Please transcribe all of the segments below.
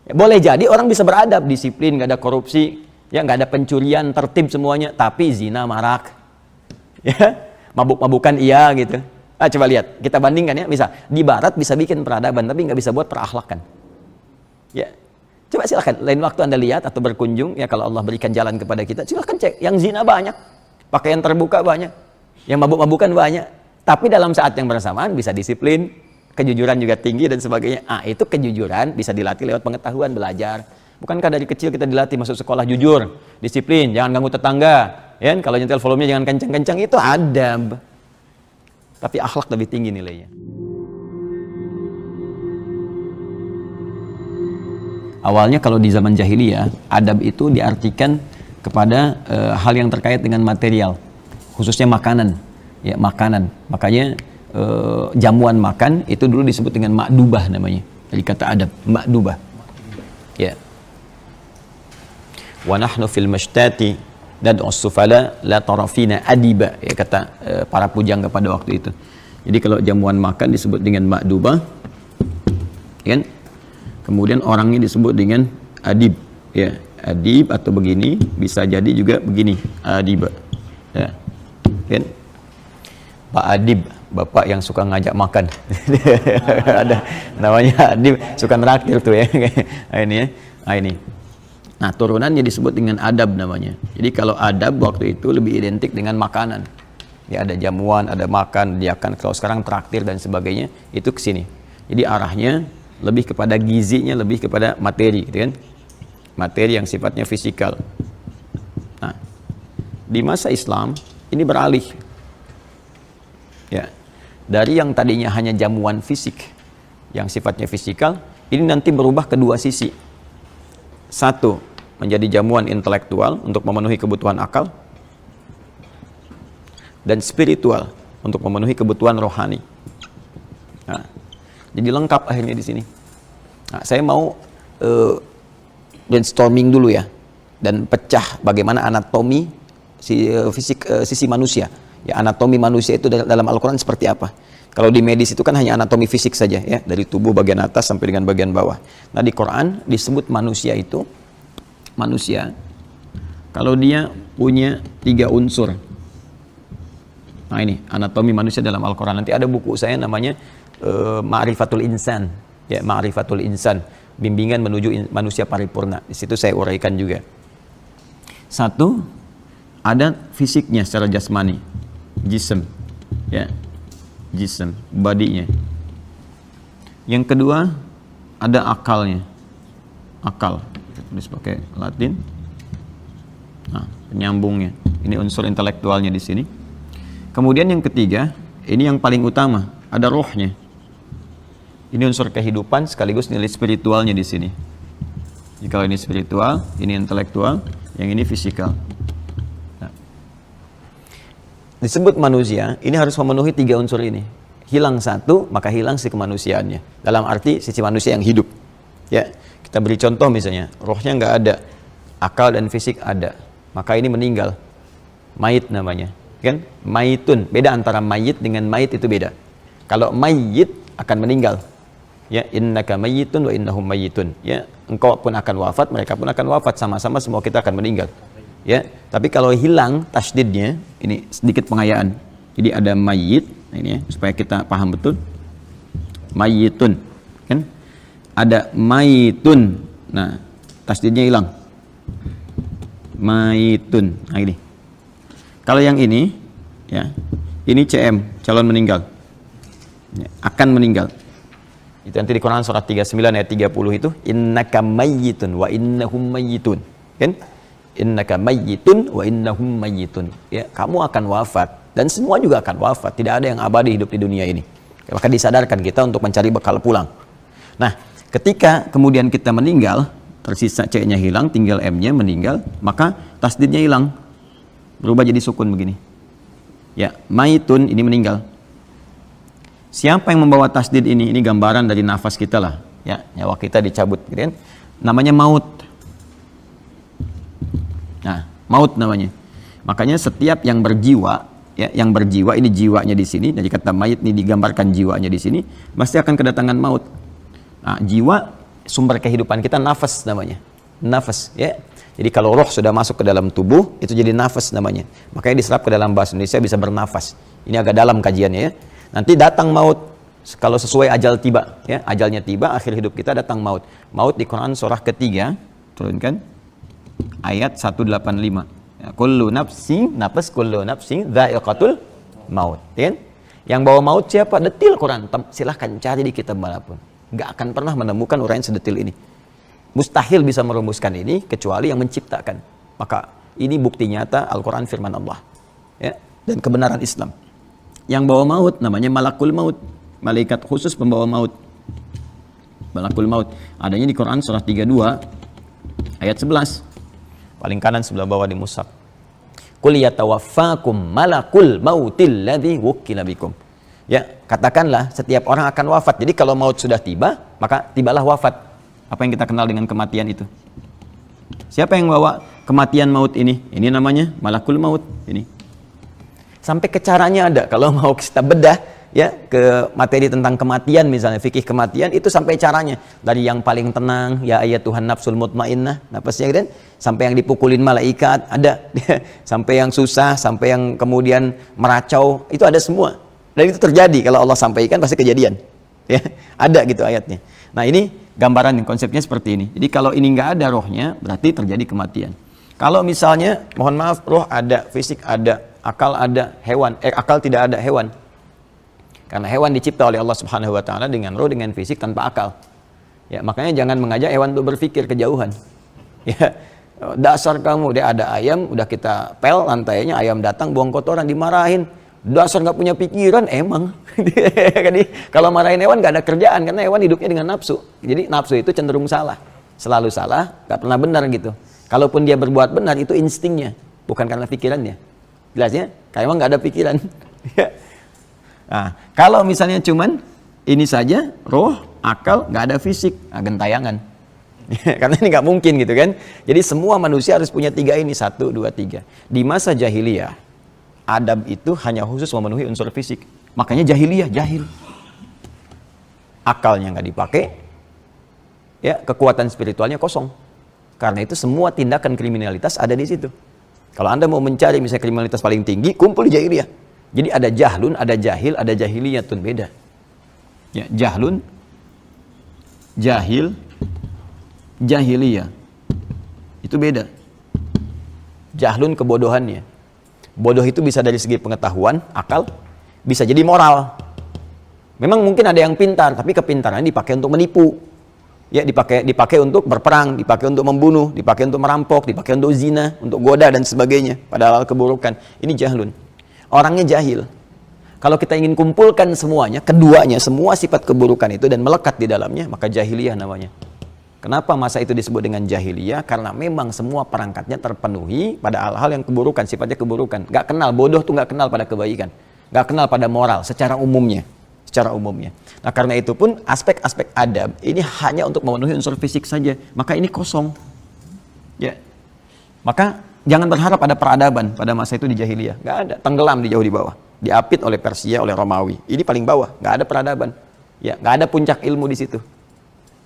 Ya, boleh jadi orang bisa beradab, disiplin, nggak ada korupsi, ya nggak ada pencurian, tertib semuanya, tapi zina marak, ya mabuk-mabukan iya gitu. Coba lihat, kita bandingkan ya, misal di barat bisa bikin peradaban, tapi nggak bisa buat perakhlakan. Ya, coba silakan, lain waktu Anda lihat atau berkunjung, ya kalau Allah berikan jalan kepada kita, silakan cek, yang zina banyak, pakaian terbuka banyak, yang mabuk-mabukan banyak, tapi dalam saat yang bersamaan bisa disiplin, kejujuran juga tinggi dan sebagainya. Itu kejujuran bisa dilatih lewat pengetahuan, belajar. Bukankah dari kecil kita dilatih masuk sekolah jujur, disiplin, jangan ganggu tetangga, ya kan? Kalau nyetel volumenya jangan kencang-kencang, itu adab. Tapi akhlak lebih tinggi nilainya. Awalnya kalau di zaman jahiliyah, adab itu diartikan kepada hal yang terkait dengan material, khususnya makanan, ya makanan. Makanya jamuan makan itu dulu disebut dengan ma'dubah namanya, dari kata adab, ma'dubah. Ya. Wa nahnu fil mashtati dad'us sufala la tarafina adiba, ya kata para pujangga pada waktu itu. Jadi kalau jamuan makan disebut dengan ma'dubah, kan? Kemudian orangnya disebut dengan adib, ya. Adib atau begini, bisa jadi juga begini, adiba. Ya. Kan? Pak Adib, bapak yang suka ngajak makan. Ada namanya Adib, suka neraktir tuh ya. Ini ya. Ini. Nah, turunannya disebut dengan adab namanya. Jadi kalau adab waktu itu lebih identik dengan makanan. Ya, ada jamuan, ada makan, dia kan kalau sekarang traktir dan sebagainya, itu ke sini. Jadi arahnya lebih kepada gizinya, lebih kepada materi, gitu kan? Materi yang sifatnya fisikal. Nah, di masa Islam ini beralih. Ya, dari yang tadinya hanya jamuan fisik yang sifatnya fisikal, ini nanti berubah kedua sisi. Satu, menjadi jamuan intelektual untuk memenuhi kebutuhan akal, dan spiritual untuk memenuhi kebutuhan rohani. Nah, jadi lengkap akhirnya di sini. Nah, saya mau brainstorming dulu ya, dan pecah bagaimana anatomi sisi manusia. Ya, anatomi manusia itu dalam Al-Quran seperti apa? Kalau di medis itu kan hanya anatomi fisik saja ya, dari tubuh bagian atas sampai dengan bagian bawah. Nah, di Quran disebut manusia itu, manusia kalau dia punya 3 unsur. Nah, ini anatomi manusia dalam Al-Quran. Nanti ada buku saya namanya Ma'rifatul Insan, ya, Ma'rifatul Insan, bimbingan menuju manusia paripurna. Di situ saya uraikan juga. Satu, ada fisiknya secara jasmani, jism, ya, jism, badinya. Yang kedua, ada akalnya, akal, kita tulis pakai Latin. Nah, penyambungnya, ini unsur intelektualnya di sini. Kemudian yang ketiga, ini yang paling utama, ada rohnya. Ini unsur kehidupan sekaligus nilai spiritualnya di sini. Jika ini spiritual, ini intelektual, yang ini fisikal. Disebut manusia, ini harus memenuhi 3 unsur ini. Hilang satu, maka hilang si kemanusiaannya. Dalam arti sisi manusia yang hidup. Ya, kita beri contoh misalnya, rohnya nggak ada, akal dan fisik ada, maka ini meninggal. Mayit namanya, kan? Mayitun. Beda antara mayit dengan mayit, itu beda. Kalau mayit akan meninggal. Ya, innaka mayyitun wa innahum mayyitun. Ya, engkau pun akan wafat, mereka pun akan wafat, sama-sama semua kita akan meninggal. Ya, tapi kalau hilang tasdidnya, ini sedikit pengayaan. Jadi ada mayyit, ini ya, supaya kita paham betul. Mayyitun, kan? Ada mayitun. Nah, tasdidnya hilang. Mayitun. Nah, ini. Kalau yang ini, ya, ini CM, calon meninggal. Ya, akan meninggal. Itu nanti di Quran surat 39 ayat 30 itu, innaka mayyitun wa innahum mayyitun. Kan? Innaka mayyitun wa innahum mayyitun. Ya, kamu akan wafat dan semua juga akan wafat. Tidak ada yang abadi hidup di dunia ini. Maka disadarkan kita untuk mencari bekal pulang. Nah, ketika kemudian kita meninggal, tersisa C-nya hilang, tinggal M-nya meninggal, maka tasdidnya hilang. Berubah jadi sukun begini. Ya, mayyitun ini meninggal. Siapa yang membawa tasdid ini? Ini gambaran dari nafas kita lah. Ya, nyawa kita dicabut, gitu kan? Namanya maut. Nah, maut namanya. Makanya setiap yang berjiwa, ya, yang berjiwa, ini jiwanya di sini, dari kata mayit ini digambarkan jiwanya di sini, pasti akan kedatangan maut. Nah, jiwa sumber kehidupan kita nafas namanya. Nafas, ya. Jadi kalau roh sudah masuk ke dalam tubuh, itu jadi nafas namanya. Makanya diserap ke dalam bahasa Indonesia bisa bernafas. Ini agak dalam kajiannya, ya. Nanti datang maut kalau sesuai ajal tiba, ya. Ajalnya tiba, akhir hidup kita datang maut. Maut di Quran surah ketiga, turunkan ayat 185. Ya, kullu nafsin, nafas kullu nafsin dha'iqatul maut, ya kan? Yang bawa maut siapa? Detil Quran. Silahkan cari di kitab manapun. Nggak akan pernah menemukan uraian sedetil ini. Mustahil bisa merumuskan ini kecuali yang menciptakan. Maka ini bukti nyata Al-Quran firman Allah, ya, dan kebenaran Islam. Yang bawa maut namanya malakul maut, malaikat khusus pembawa maut. Malakul maut adanya di Quran surah 32 ayat 11, paling kanan sebelah bawah di mushaf. Qul yatawaffakum malakul mautil ladzi wukkila bikum. Ya, katakanlah setiap orang akan wafat. Jadi kalau maut sudah tiba, maka tibalah wafat. Apa yang kita kenal dengan kematian itu? Siapa yang bawa kematian maut ini? Ini namanya malakul maut ini. Sampai ke caranya ada. Kalau mau kita bedah, ya, ke materi tentang kematian misalnya, fikih kematian itu sampai caranya. Dari yang paling tenang, ya ayat Tuhan nafsul mutmainnah, napasnya kan, sampai yang dipukulin malaikat ada. Sampai yang susah, sampai yang kemudian meracau, itu ada semua. Dan itu terjadi kalau Allah sampaikan pasti kejadian. Ya, ada gitu ayatnya. Nah, ini gambaran konsepnya seperti ini. Jadi kalau ini nggak ada rohnya, berarti terjadi kematian. Kalau misalnya, mohon maaf, roh ada, fisik ada, akal ada, hewan, akal tidak ada, hewan. Karena hewan dicipta oleh Allah Subhanahu wa taala dengan roh, dengan fisik, tanpa akal. Ya, makanya jangan mengajak hewan untuk berpikir kejauhan. Ya, dasar kamu, dia ada ayam, udah kita pel lantainya, ayam datang buang kotoran, dimarahin. Dasar nggak punya pikiran, emang. Jadi kalau marahin hewan nggak ada kerjaan, karena hewan hidupnya dengan nafsu. Jadi nafsu itu cenderung salah, selalu salah, nggak pernah benar gitu. Kalaupun dia berbuat benar itu instingnya, bukan karena pikirannya. Jelasnya, kayak emang nggak ada pikiran. Nah, kalau misalnya cuman ini saja, roh, akal, nggak ada fisik, gentayangan. Karena ini nggak mungkin gitu kan. Jadi semua manusia harus punya tiga ini, 1, 2, 3. Di masa jahiliyah, adab itu hanya khusus memenuhi unsur fisik. Makanya jahiliyah, jahil. Akalnya nggak dipakai, ya, kekuatan spiritualnya kosong. Karena itu semua tindakan kriminalitas ada di situ. Kalau Anda mau mencari misalnya kriminalitas paling tinggi, kumpul di jahiliyah. Jadi ada jahlun, ada jahil, ada jahiliyatun, beda. Ya, jahlun, jahil, jahiliyah. Itu beda. Jahlun kebodohannya. Bodoh itu bisa dari segi pengetahuan, akal, bisa jadi moral. Memang mungkin ada yang pintar, tapi kepintaran dipakai untuk menipu. Ya, dipakai untuk berperang, dipakai untuk membunuh, dipakai untuk merampok, dipakai untuk zina, untuk goda dan sebagainya, padahal keburukan. Ini jahlun. Orangnya jahil. Kalau kita ingin kumpulkan semuanya, keduanya, semua sifat keburukan itu dan melekat di dalamnya, maka jahiliyah namanya. Kenapa masa itu disebut dengan jahiliyah? Karena memang semua perangkatnya terpenuhi pada hal-hal yang keburukan, sifatnya keburukan. Gak kenal, bodoh tuh gak kenal pada kebaikan. Gak kenal pada moral, secara umumnya. Secara umumnya. Nah, karena itu pun aspek-aspek adab ini hanya untuk memenuhi unsur fisik saja. Maka ini kosong. Ya. Maka jangan berharap ada peradaban pada masa itu di jahiliyah. Gak ada. Tenggelam di jauh di bawah. Diapit oleh Persia, oleh Romawi. Ini paling bawah. Gak ada peradaban. Ya, gak ada puncak ilmu di situ.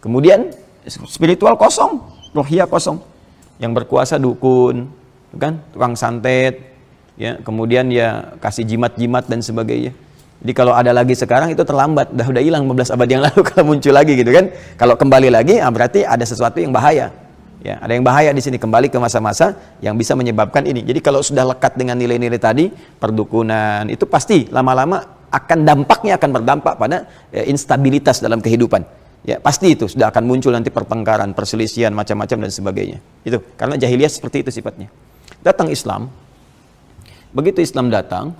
Kemudian spiritual kosong, rohiyah kosong. Yang berkuasa dukun, kan, tukang santet, ya, kemudian ya kasih jimat-jimat dan sebagainya. Jadi kalau ada lagi sekarang itu terlambat, udah hilang 15 abad yang lalu kalau muncul lagi gitu kan. Kalau kembali lagi, berarti ada sesuatu yang bahaya. Ya, ada yang bahaya di sini, kembali ke masa-masa yang bisa menyebabkan ini. Jadi kalau sudah lekat dengan nilai-nilai tadi, perdukunan, itu pasti lama-lama dampaknya akan berdampak pada instabilitas dalam kehidupan. Ya, pasti itu sudah akan muncul nanti pertengkaran, perselisihan, macam-macam dan sebagainya. Itu karena jahiliyah seperti itu sifatnya. Datang Islam, begitu Islam datang,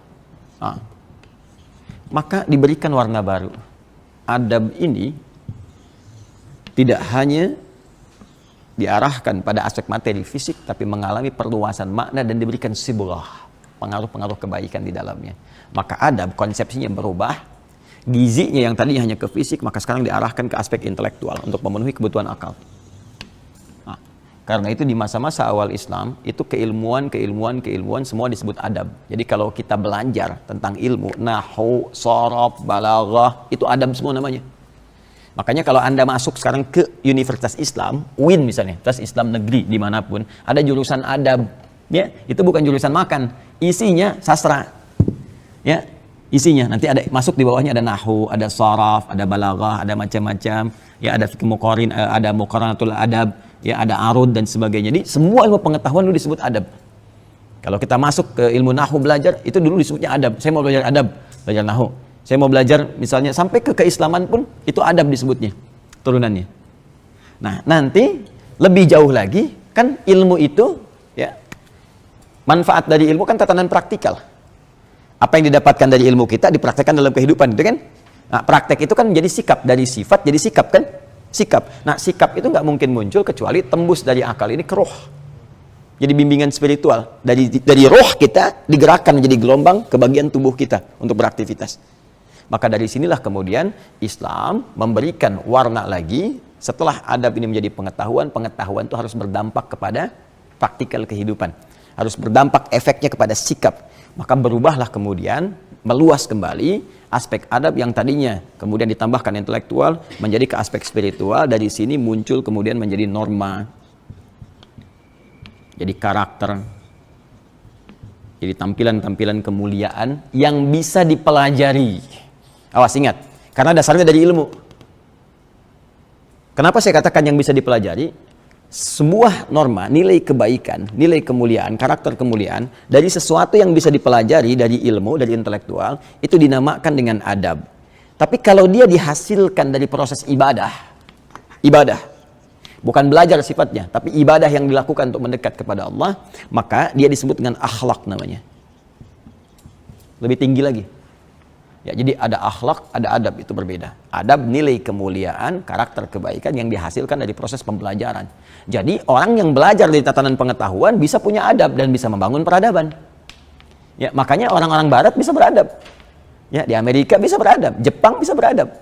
maka diberikan warna baru. Adab ini tidak hanya diarahkan pada aspek materi fisik, tapi mengalami perluasan makna dan diberikan sibghah, pengaruh-pengaruh kebaikan di dalamnya. Maka adab konsepsinya berubah. Gizinya yang tadinya hanya ke fisik, maka sekarang diarahkan ke aspek intelektual untuk memenuhi kebutuhan akal. Nah, karena itu di masa-masa awal Islam, itu keilmuan semua disebut adab. Jadi kalau kita belajar tentang ilmu, nahwu, sharaf, balaghah, itu adab semua namanya. Makanya kalau Anda masuk sekarang ke Universitas Islam, UIN misalnya, Universitas Islam Negeri dimanapun, ada jurusan adab, ya, itu bukan jurusan makan, isinya sastra, ya, isinya nanti ada masuk di bawahnya ada nahwu, ada sharaf, ada balaghah, ada macam-macam, ya, ada fiqh muqarin, ada muqaranatul adab, ya, ada arud dan sebagainya. Jadi semua ilmu pengetahuan dulu disebut adab. Kalau kita masuk ke ilmu nahwu belajar, itu dulu disebutnya adab. Saya mau belajar adab, belajar nahwu. Saya mau belajar misalnya sampai ke keislaman pun itu adab disebutnya, turunannya. Nah, nanti lebih jauh lagi kan ilmu itu, ya, manfaat dari ilmu kan tatanan praktikal. Apa yang didapatkan dari ilmu kita dipraktekkan dalam kehidupan, itu kan? Nah, praktek itu kan jadi sikap, dari sifat jadi sikap kan? Sikap. Nah, sikap itu nggak mungkin muncul kecuali tembus dari akal ini ke roh. Jadi bimbingan spiritual dari roh kita digerakkan menjadi gelombang ke bagian tubuh kita untuk beraktivitas. Maka dari sinilah kemudian Islam memberikan warna lagi. Setelah adab ini menjadi pengetahuan, pengetahuan itu harus berdampak kepada praktikal kehidupan, harus berdampak efeknya kepada sikap. Maka berubahlah kemudian, meluas kembali aspek adab yang tadinya kemudian ditambahkan intelektual menjadi ke aspek spiritual. Dari sini muncul kemudian menjadi norma, jadi karakter, jadi tampilan-tampilan kemuliaan yang bisa dipelajari. Awas, ingat, karena dasarnya dari ilmu. Kenapa saya katakan yang bisa dipelajari? Sebuah norma, nilai kebaikan, nilai kemuliaan, karakter kemuliaan dari sesuatu yang bisa dipelajari dari ilmu, dari intelektual, itu dinamakan dengan adab. Tapi kalau dia dihasilkan dari proses ibadah, bukan belajar sifatnya, tapi ibadah yang dilakukan untuk mendekat kepada Allah, maka dia disebut dengan akhlak namanya. Lebih tinggi lagi. Ya, jadi ada akhlak, ada adab, itu berbeda. Adab nilai kemuliaan, karakter kebaikan yang dihasilkan dari proses pembelajaran. Jadi orang yang belajar dari tatanan pengetahuan bisa punya adab dan bisa membangun peradaban. Ya, makanya orang-orang barat bisa beradab. Ya, di Amerika bisa beradab, Jepang bisa beradab.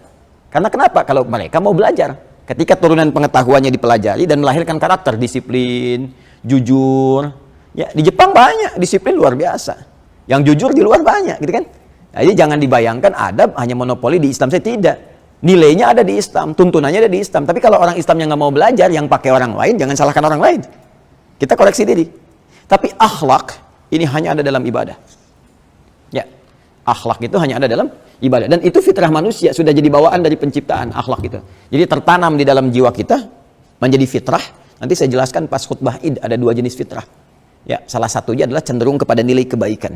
Karena kenapa? Kalau mereka mau belajar. Ketika turunan pengetahuannya dipelajari dan melahirkan karakter, disiplin, jujur. Ya, di Jepang banyak disiplin luar biasa. Yang jujur di luar banyak, gitu kan? Jadi jangan dibayangkan adab hanya monopoli di Islam. Saya tidak. Nilainya ada di Islam, tuntunannya ada di Islam. Tapi kalau orang Islam yang nggak mau belajar, yang pakai orang lain, jangan salahkan orang lain. Kita koreksi diri. Tapi akhlak ini hanya ada dalam ibadah. Ya, akhlak itu hanya ada dalam ibadah. Dan itu fitrah manusia, sudah jadi bawaan dari penciptaan akhlak itu. Jadi tertanam di dalam jiwa kita menjadi fitrah. Nanti saya jelaskan pas khutbah Id ada 2 jenis fitrah. Ya, salah satunya adalah cenderung kepada nilai kebaikan.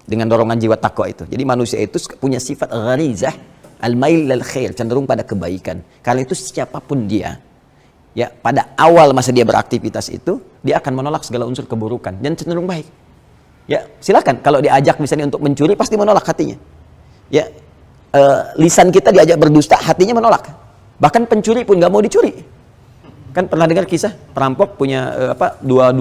Dengan dorongan jiwa takwa itu. Jadi manusia itu punya sifat gharizah al-mail lil khair, cenderung pada kebaikan. Karena itu siapapun dia, ya, pada awal masa dia beraktivitas itu, dia akan menolak segala unsur keburukan dan cenderung baik. Ya, silakan kalau diajak misalnya untuk mencuri pasti menolak hatinya. Ya, lisan kita diajak berdusta, hatinya menolak. Bahkan pencuri pun nggak mau dicuri. Kan pernah dengar kisah perampok punya dua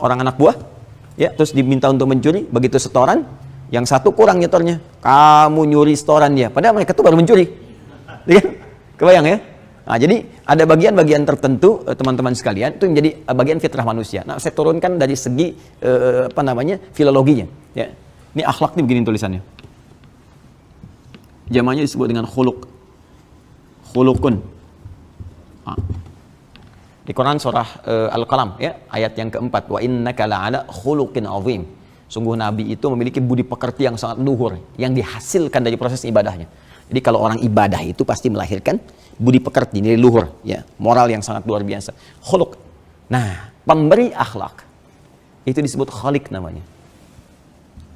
orang anak buah? Ya, terus diminta untuk mencuri, begitu setoran, yang satu kurang nyetornya, kamu nyuri setoran dia, padahal mereka tuh baru mencuri, ya, kebayang ya? Nah, jadi ada bagian-bagian tertentu teman-teman sekalian itu menjadi bagian fitrah manusia. Nah, saya turunkan dari segi filologinya. Ya, ini akhlak nih begini tulisannya. Jamaknya disebut dengan khuluq, khuluqun. Nah. Di Quran surah Al-Qalam, ya, ayat yang keempat, wa innaka la'ala khuluqin azim. Sungguh Nabi itu memiliki budi pekerti yang sangat luhur, yang dihasilkan dari proses ibadahnya. Jadi kalau orang ibadah itu pasti melahirkan budi pekerti, nilai luhur, ya, moral yang sangat luar biasa. Khuluq. Nah, pemberi akhlak itu disebut khaliq namanya.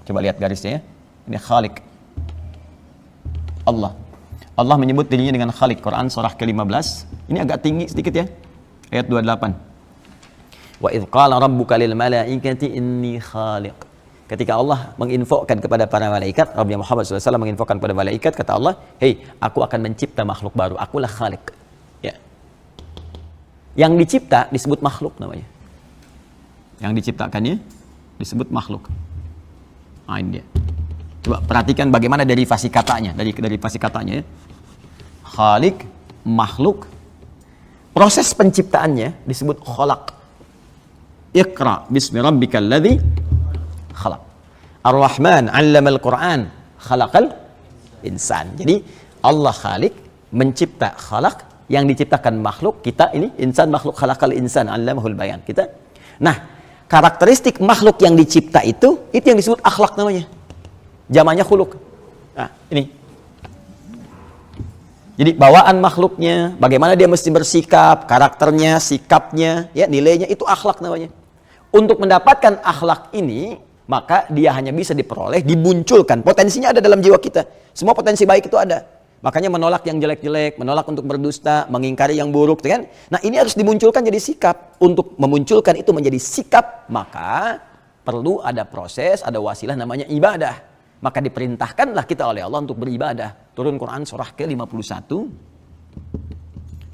Coba lihat garisnya ya. Ini khaliq. Allah menyebut dirinya dengan khaliq. Quran surah ke-15. Ini agak tinggi sedikit ya. Ayat 28. Wa idh qala rabbuka lil malaikati inni khaliq. Ketika Allah menginfokan kepada para malaikat, Nabi Muhammad SAW menginfokan kepada malaikat, kata Allah, "Hei, aku akan mencipta makhluk baru. Akulah khaliq." Ya. Yang dicipta disebut makhluk namanya. Yang diciptakannya disebut makhluk. Nah, ini dia. Coba perhatikan bagaimana derivasi katanya, dari derivasi katanya ya. Khaliq, makhluk. Proses penciptaannya disebut khalaq. Iqra bismi rabbikal ladzi khalaq. Ar-Rahman 'allamal Qur'an, khalaqal insan. Jadi Allah khaliq, mencipta, khalaq, yang diciptakan makhluk, kita ini insan, makhluk, khalaqal insan, 'allamahul bayan, kita. Nah, karakteristik makhluk yang dicipta itu yang disebut akhlak namanya. Zamannya khuluq. Nah, ini. Jadi bawaan makhluknya, bagaimana dia mesti bersikap, karakternya, sikapnya, ya, nilainya, itu akhlak namanya. Untuk mendapatkan akhlak ini, maka dia hanya bisa diperoleh, dimunculkan. Potensinya ada dalam jiwa kita. Semua potensi baik itu ada. Makanya menolak yang jelek-jelek, menolak untuk berdusta, mengingkari yang buruk, kan? Nah, ini harus dimunculkan jadi sikap. Untuk memunculkan itu menjadi sikap, maka perlu ada proses, ada wasilah namanya ibadah. Maka diperintahkanlah kita oleh Allah untuk beribadah. Turun Quran surah ke-51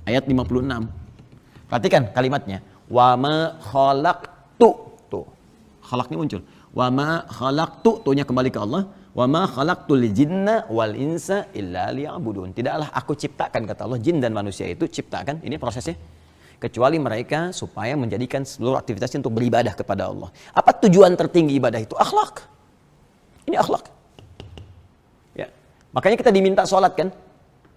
ayat 56. Perhatikan kalimatnya. Wa ma khalaqtu. Tuh. Khalaqnya muncul. Wa ma khalaqtu, tuhnya kembali ke Allah. Wa ma khalaqtul jinna wal insa illa liya'budun. Tidaklah aku ciptakan, kata Allah, jin dan manusia itu ciptakan, ini prosesnya, kecuali mereka supaya menjadikan seluruh aktivitasnya untuk beribadah kepada Allah. Apa tujuan tertinggi ibadah itu? Akhlak. Ini akhlak. Ya. Makanya kita diminta sholat, kan?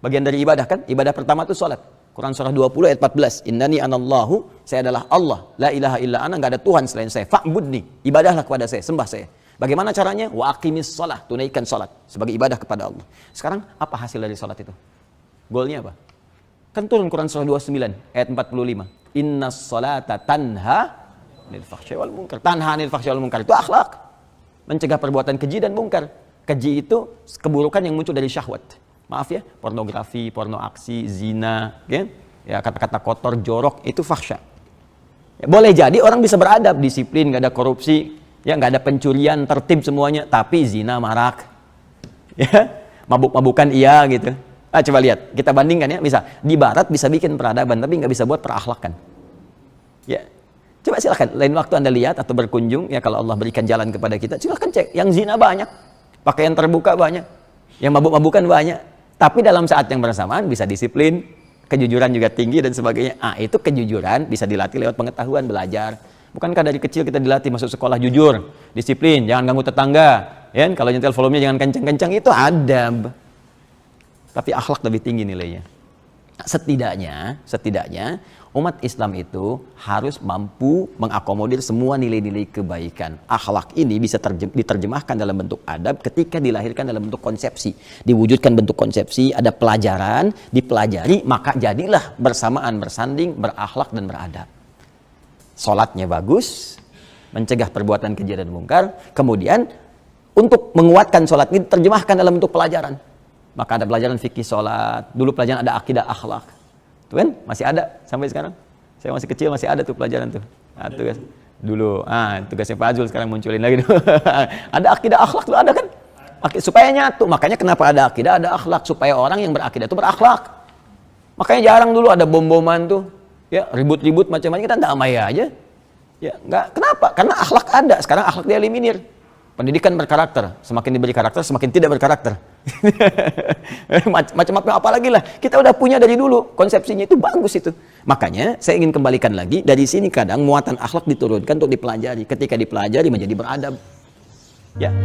Bagian dari ibadah, kan? Ibadah pertama itu sholat. Quran surah 20 ayat 14. Innani anallahu, saya adalah Allah. La ilaha illa ana, enggak ada Tuhan selain saya. Fa'budni, ibadahlah kepada saya, sembah saya. Bagaimana caranya? Wa aqimis sholat, tunaikan sholat sebagai ibadah kepada Allah. Sekarang apa hasil dari sholat itu? Goalnya apa? Kan turun Quran surah 29 ayat 45. Innas sholata tanha anil fahsya'i wal munkar. Tanha anil fahsya'i wal munkar itu akhlak. Mencegah perbuatan keji dan mungkar. Keji itu keburukan yang muncul dari syahwat. Maaf ya, pornografi, porno aksi, zina, kan? Ya, kata-kata kotor, jorok, itu fahsya. Ya, boleh jadi orang bisa beradab, disiplin, nggak ada korupsi, ya, nggak ada pencurian, tertib semuanya, tapi zina, marak, ya, mabuk-mabukan, iya gitu. Ah, coba lihat, kita bandingkan ya, misal di Barat bisa bikin peradaban, tapi nggak bisa buat perakhlakan. Ya, coba silakan, lain waktu Anda lihat atau berkunjung, ya kalau Allah berikan jalan kepada kita, silakan cek, yang zina banyak, pakaian terbuka banyak, yang mabuk-mabukan banyak, tapi dalam saat yang bersamaan bisa disiplin, kejujuran juga tinggi dan sebagainya. Ah, itu kejujuran bisa dilatih lewat pengetahuan, belajar. Bukankah dari kecil kita dilatih masuk sekolah jujur, disiplin, jangan ganggu tetangga, ya? Kalau nyetel volumenya jangan kencang-kencang, itu adab. Tapi akhlak lebih tinggi nilainya. Setidaknya umat Islam itu harus mampu mengakomodir semua nilai-nilai kebaikan. Akhlak ini bisa diterjemahkan dalam bentuk adab ketika dilahirkan dalam bentuk konsepsi. Diwujudkan bentuk konsepsi, ada pelajaran, dipelajari, maka jadilah bersamaan bersanding, berakhlak dan beradab. Sholatnya bagus, mencegah perbuatan keji dan mungkar. Kemudian untuk menguatkan sholat ini diterjemahkan dalam bentuk pelajaran. Maka ada pelajaran fikih sholat, dulu pelajaran ada akidah akhlak. Tuh kan, masih ada sampai sekarang. Saya masih kecil masih ada tuh pelajaran tuh. Nah, tugas dulu. Tugasnya Pak Azul sekarang munculin lagi. Ada akidah akhlak tuh, ada kan? Supaya nyatu. Makanya kenapa ada akidah, ada akhlak, supaya orang yang berakidah itu berakhlak. Makanya jarang dulu ada bom-boman tuh. Ya, ribut-ribut macam-macam, kita damai aja. Ya, enggak. Kenapa? Karena akhlak ada. Sekarang akhlak dieliminir. Pendidikan berkarakter, semakin diberi karakter, semakin tidak berkarakter. Macam-macam apa lagi lah. Kita udah punya dari dulu, konsepsinya itu bagus itu. Makanya saya ingin kembalikan lagi, dari sini kadang muatan akhlak diturunkan untuk dipelajari. Ketika dipelajari menjadi beradab. Ya.